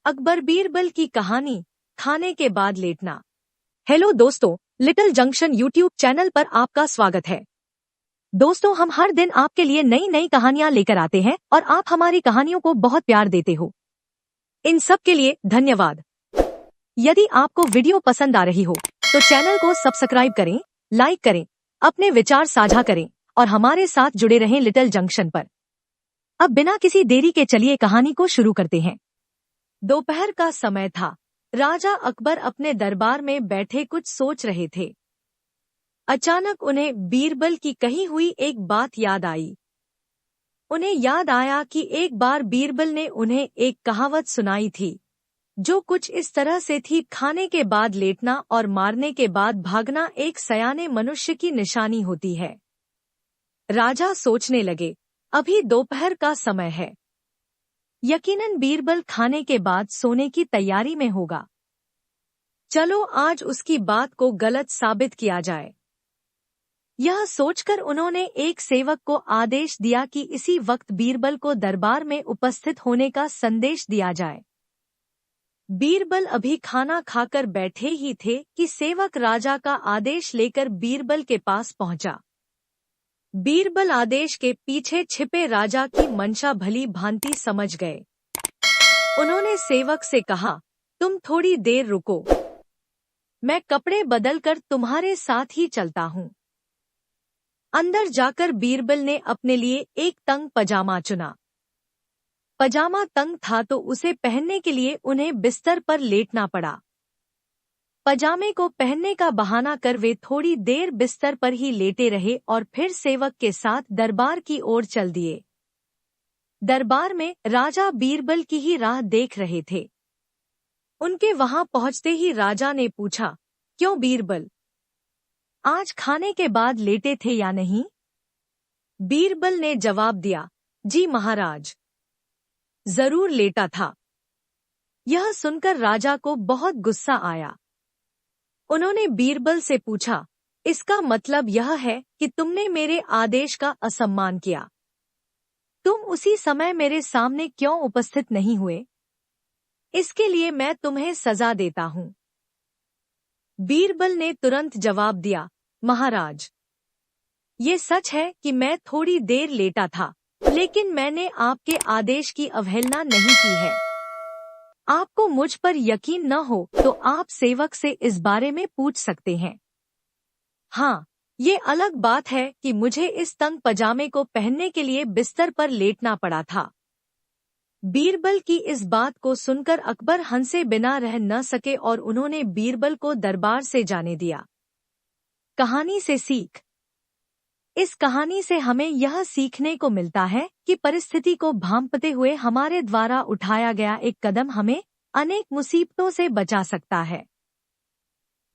अकबर बीरबल की कहानी, खाने के बाद लेटना। हेलो दोस्तों, लिटिल जंक्शन यूट्यूब चैनल पर आपका स्वागत है। दोस्तों, हम हर दिन आपके लिए नई नई कहानियां लेकर आते हैं और आप हमारी कहानियों को बहुत प्यार देते हो। इन सब के लिए धन्यवाद। यदि आपको वीडियो पसंद आ रही हो तो चैनल को सब्सक्राइब करें, लाइक करें, अपने विचार साझा करें और हमारे साथ जुड़े रहें लिटिल जंक्शन पर। अब बिना किसी देरी के चलिए कहानी को शुरू करते हैं। दोपहर का समय था। राजा अकबर अपने दरबार में बैठे कुछ सोच रहे थे। अचानक उन्हें बीरबल की कही हुई एक बात याद आई। उन्हें याद आया कि एक बार बीरबल ने उन्हें एक कहावत सुनाई थी, जो कुछ इस तरह से थी, खाने के बाद लेटना और मारने के बाद भागना एक सयाने मनुष्य की निशानी होती है। राजा सोचने लगे, अभी दोपहर का समय है, यकीनन बीरबल खाने के बाद सोने की तैयारी में होगा। चलो आज उसकी बात को गलत साबित किया जाए। यह सोचकर उन्होंने एक सेवक को आदेश दिया कि इसी वक्त बीरबल को दरबार में उपस्थित होने का संदेश दिया जाए। बीरबल अभी खाना खाकर बैठे ही थे कि सेवक राजा का आदेश लेकर बीरबल के पास पहुंचा। बीरबल आदेश के पीछे छिपे राजा की मंशा भली भांति समझ गए। उन्होंने सेवक से कहा, तुम थोड़ी देर रुको, मैं कपड़े बदलकर तुम्हारे साथ ही चलता हूँ। अंदर जाकर बीरबल ने अपने लिए एक तंग पजामा चुना। पजामा तंग था तो उसे पहनने के लिए उन्हें बिस्तर पर लेटना पड़ा। पजामे को पहनने का बहाना कर वे थोड़ी देर बिस्तर पर ही लेटे रहे और फिर सेवक के साथ दरबार की ओर चल दिए। दरबार में राजा बीरबल की ही राह देख रहे थे। उनके वहां पहुंचते ही राजा ने पूछा, क्यों बीरबल, आज खाने के बाद लेटे थे या नहीं? बीरबल ने जवाब दिया, जी महाराज, जरूर लेटा था। यह सुनकर राजा को बहुत गुस्सा आया। उन्होंने बीरबल से पूछा, इसका मतलब यह है कि तुमने मेरे आदेश का असम्मान किया। तुम उसी समय मेरे सामने क्यों उपस्थित नहीं हुए? इसके लिए मैं तुम्हें सजा देता हूँ। बीरबल ने तुरंत जवाब दिया, महाराज, ये सच है कि मैं थोड़ी देर लेटा था, लेकिन मैंने आपके आदेश की अवहेलना नहीं की है। आपको मुझ पर यकीन न हो तो आप सेवक से इस बारे में पूछ सकते हैं। हाँ, ये अलग बात है कि मुझे इस तंग पजामे को पहनने के लिए बिस्तर पर लेटना पड़ा था। बीरबल की इस बात को सुनकर अकबर हंसे बिना रह न सके और उन्होंने बीरबल को दरबार से जाने दिया। कहानी से सीख। इस कहानी से हमें यह सीखने को मिलता है कि परिस्थिति को भांपते हुए हमारे द्वारा उठाया गया एक कदम हमें अनेक मुसीबतों से बचा सकता है।